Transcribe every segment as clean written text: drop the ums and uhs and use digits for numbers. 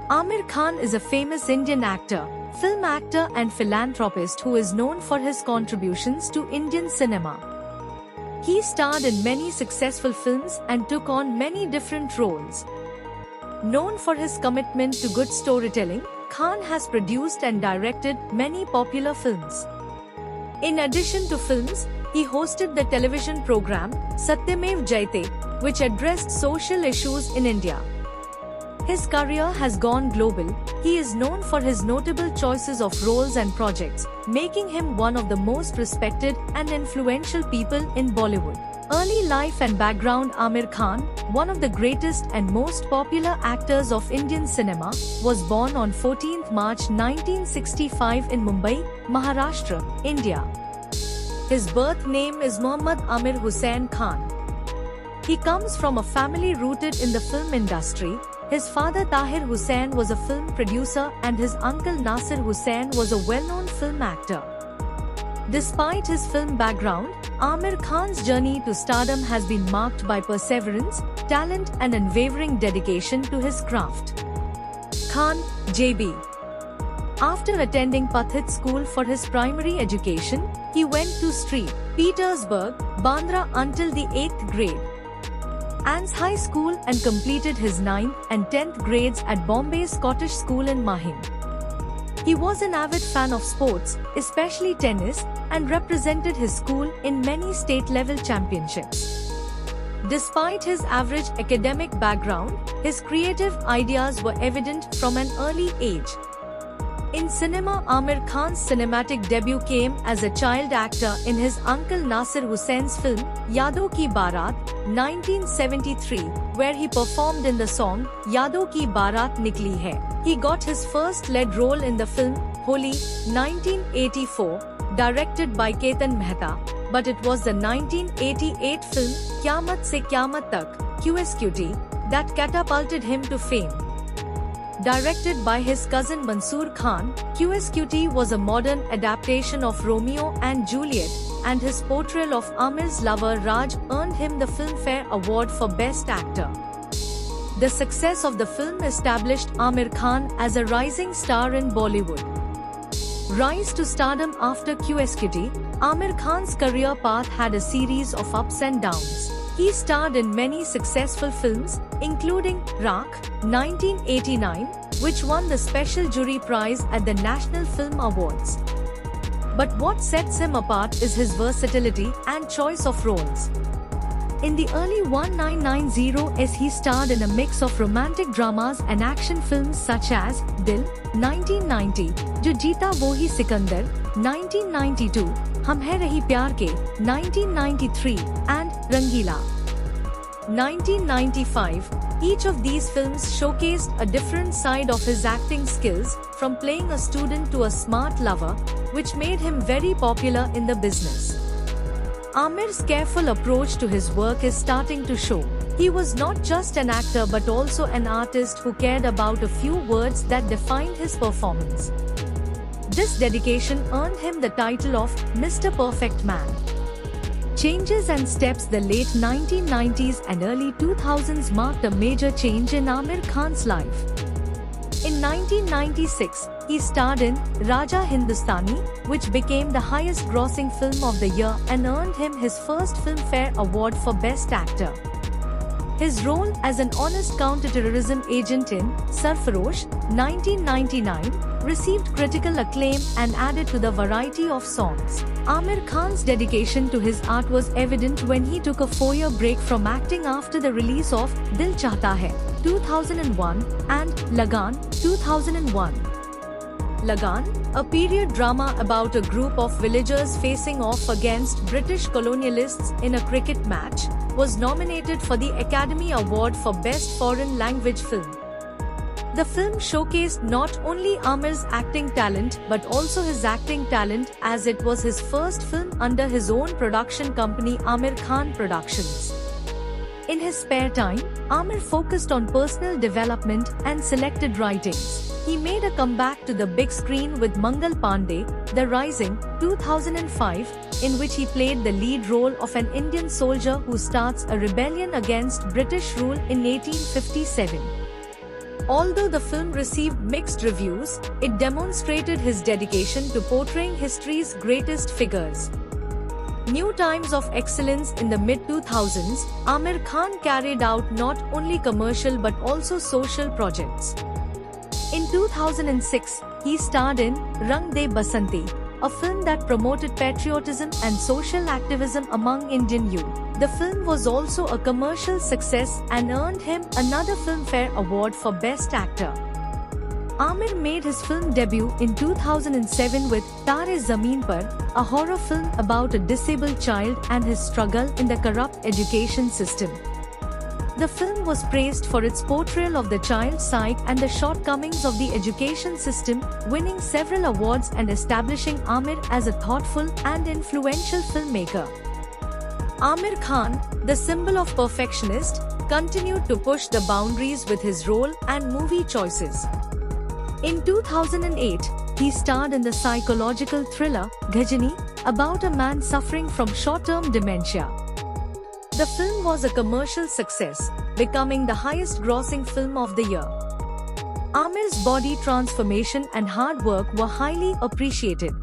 Aamir Khan is a famous Indian actor, film actor and philanthropist who is known for his contributions to Indian cinema. He starred in many successful films and took on many different roles. Known for his commitment to good storytelling, Khan has produced and directed many popular films. In addition to films, he hosted the television program Satyamev Jayate, which addressed social issues in India. His career has gone global. He is known for his notable choices of roles and projects, making him one of the most respected and influential people in Bollywood. Early life and background. Aamir Khan, one of the greatest and most popular actors of Indian cinema, was born on 14 March 1965 in Mumbai, Maharashtra, India. His birth name is Muhammad Amir Hussain Khan. He comes from a family rooted in the film industry. His father Tahir Hussain was a film producer and his uncle Nasir Hussain was a well-known film actor. Despite his film background, Aamir Khan's journey to stardom has been marked by perseverance, talent and unwavering dedication to his craft. Khan, J.B. After attending Pathit School for his primary education, he went to St. Petersburg, Bandra until the 8th grade. Anne's High School and completed his 9th and 10th grades at Bombay Scottish School in Mahim. He was an avid fan of sports, especially tennis, and represented his school in many state-level championships. Despite his average academic background, his creative ideas were evident from an early age. In cinema, Aamir Khan's cinematic debut came as a child actor in his uncle Nasir Hussain's film Yadon Ki Baarat, 1973, where he performed in the song Yadon Ki Baarat Nikli Hai. He got his first lead role in the film Holi, 1984, directed by Ketan Mehta, but it was the 1988 film Qyamat Se Qyamat Tak, QSQT, that catapulted him to fame. Directed by his cousin Mansoor Khan, QSQT was a modern adaptation of Romeo and Juliet, and his portrayal of Aamir's lover Raj earned him the Filmfare Award for Best Actor. The success of the film established Aamir Khan as a rising star in Bollywood. Rise to stardom. After QSQT, Aamir Khan's career path had a series of ups and downs. He starred in many successful films, including Rakh, 1989, which won the Special Jury Prize at the National Film Awards. But what sets him apart is his versatility and choice of roles. In the early 1990s, he starred in a mix of romantic dramas and action films such as Dil, 1990, Jo Jeeta Wohi Sikandar, 1992, Hum Hai Rahi Pyar Ke, 1993, and Rangila, 1995. Each of these films showcased a different side of his acting skills, from playing a student to a smart lover, which made him very popular in the business. Aamir's careful approach to his work is starting to show. He was not just an actor but also an artist who cared about a few words that defined his performance. This dedication earned him the title of Mr. Perfect Man. Changes and steps. The late 1990s and early 2000s marked a major change in Aamir Khan's life. In 1996, he starred in Raja Hindustani, which became the highest-grossing film of the year and earned him his first Filmfare Award for Best Actor. His role as an honest counter-terrorism agent in Sarfarosh, 1999, received critical acclaim and added to the variety of songs. Aamir Khan's dedication to his art was evident when he took a 4-year break from acting after the release of Dil Chahta Hai, 2001, and Lagan, 2001. Lagan, a period drama about a group of villagers facing off against British colonialists in a cricket match, was nominated for the Academy Award for Best Foreign Language Film. The film showcased not only Aamir's acting talent but also his acting talent, as it was his first film under his own production company Aamir Khan Productions. In his spare time, Aamir focused on personal development and selected writings. He made a comeback to the big screen with Mangal Pandey, The Rising, 2005, in which he played the lead role of an Indian soldier who starts a rebellion against British rule in 1857. Although the film received mixed reviews, it demonstrated his dedication to portraying history's greatest figures. New times of excellence in the mid-2000s, Aamir Khan carried out not only commercial but also social projects. In 2006, he starred in Rang De Basanti, a film that promoted patriotism and social activism among Indian youth. The film was also a commercial success and earned him another Filmfare Award for Best Actor. Aamir made his film debut in 2007 with Taare Zameen Par, a horror film about a disabled child and his struggle in the corrupt education system. The film was praised for its portrayal of the child psyche and the shortcomings of the education system, winning several awards and establishing Aamir as a thoughtful and influential filmmaker. Aamir Khan, the symbol of perfectionist, continued to push the boundaries with his role and movie choices. In 2008, he starred in the psychological thriller, Ghajini, about a man suffering from short-term dementia. The film was a commercial success, becoming the highest-grossing film of the year. Aamir's body transformation and hard work were highly appreciated.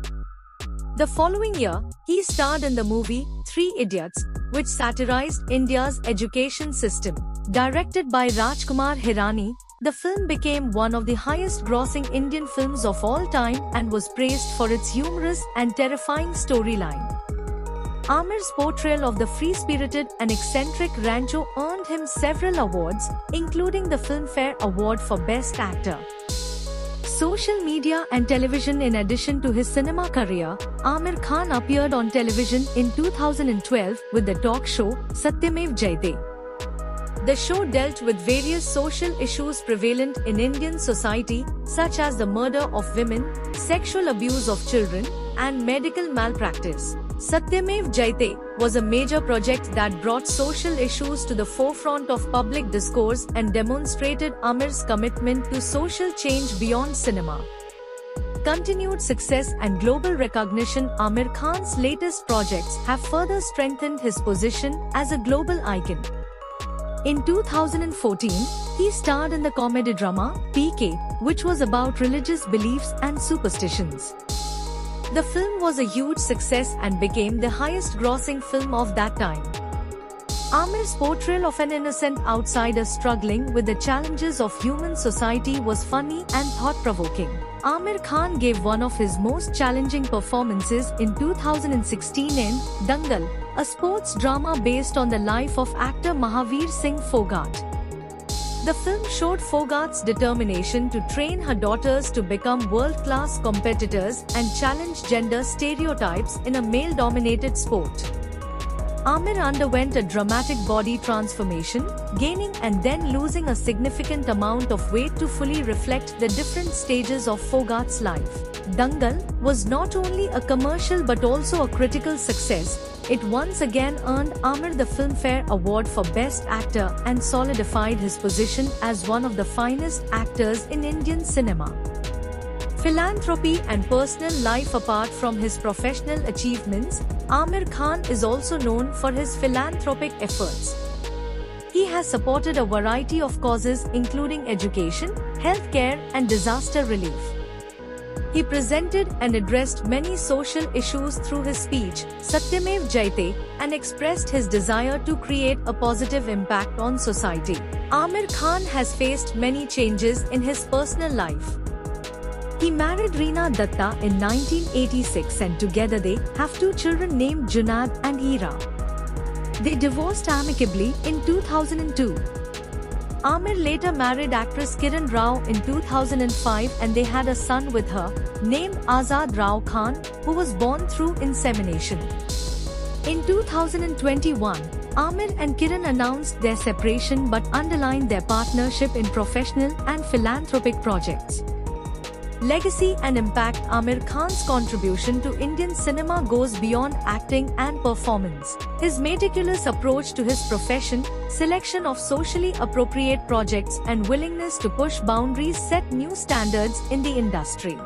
The following year, he starred in the movie Three Idiots, which satirized India's education system. Directed by Rajkumar Hirani, the film became one of the highest-grossing Indian films of all time and was praised for its humorous and terrifying storyline. Aamir's portrayal of the free-spirited and eccentric Rancho earned him several awards, including the Filmfare Award for Best Actor. Social media and television. In addition to his cinema career, Aamir Khan appeared on television in 2012 with the talk show Satyamev Jayate. The show dealt with various social issues prevalent in Indian society, such as the murder of women, sexual abuse of children, and medical malpractice. Satyamev Jayate was a major project that brought social issues to the forefront of public discourse and demonstrated Aamir's commitment to social change beyond cinema. Continued success and global recognition. Aamir Khan's latest projects have further strengthened his position as a global icon. In 2014, he starred in the comedy drama PK, which was about religious beliefs and superstitions. The film was a huge success and became the highest-grossing film of that time. Aamir's portrayal of an innocent outsider struggling with the challenges of human society was funny and thought-provoking. Aamir Khan gave one of his most challenging performances in 2016 in Dangal, a sports drama based on the life of actor Mahavir Singh Fogart. The film showed Fogart's determination to train her daughters to become world-class competitors and challenge gender stereotypes in a male-dominated sport. Aamir underwent a dramatic body transformation, gaining and then losing a significant amount of weight to fully reflect the different stages of Fogart's life. Dangal was not only a commercial but also a critical success. It once again earned Aamir the Filmfare Award for Best Actor and solidified his position as one of the finest actors in Indian cinema. Philanthropy and personal life. Apart from his professional achievements, Aamir Khan is also known for his philanthropic efforts. He has supported a variety of causes including education, healthcare, and disaster relief. He presented and addressed many social issues through his speech, Satyamev Jayate, and expressed his desire to create a positive impact on society. Aamir Khan has faced many changes in his personal life. He married Reena Datta in 1986 and together they have two children named Junaid and Hira. They divorced amicably in 2002. Aamir later married actress Kiran Rao in 2005 and they had a son with her, named Azad Rao Khan, who was born through insemination. In 2021, Aamir and Kiran announced their separation but underlined their partnership in professional and philanthropic projects. Legacy and impact. Aamir Khan's contribution to Indian cinema goes beyond acting and performance. His meticulous approach to his profession, selection of socially appropriate projects, and willingness to push boundaries set new standards in the industry.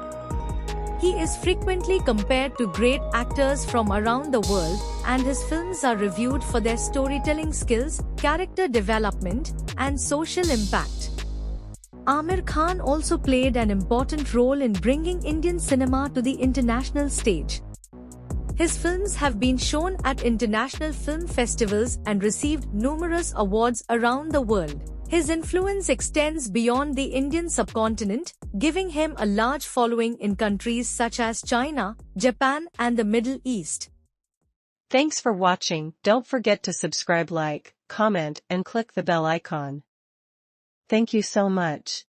He is frequently compared to great actors from around the world, and his films are reviewed for their storytelling skills, character development, and social impact. Aamir Khan also played an important role in bringing Indian cinema to the international stage. His films have been shown at international film festivals and received numerous awards around the world. His influence extends beyond the Indian subcontinent, giving him a large following in countries such as China, Japan, and the Middle East. Thanks for watching. Don't forget to subscribe, like, comment, and click the bell icon. Thank you so much.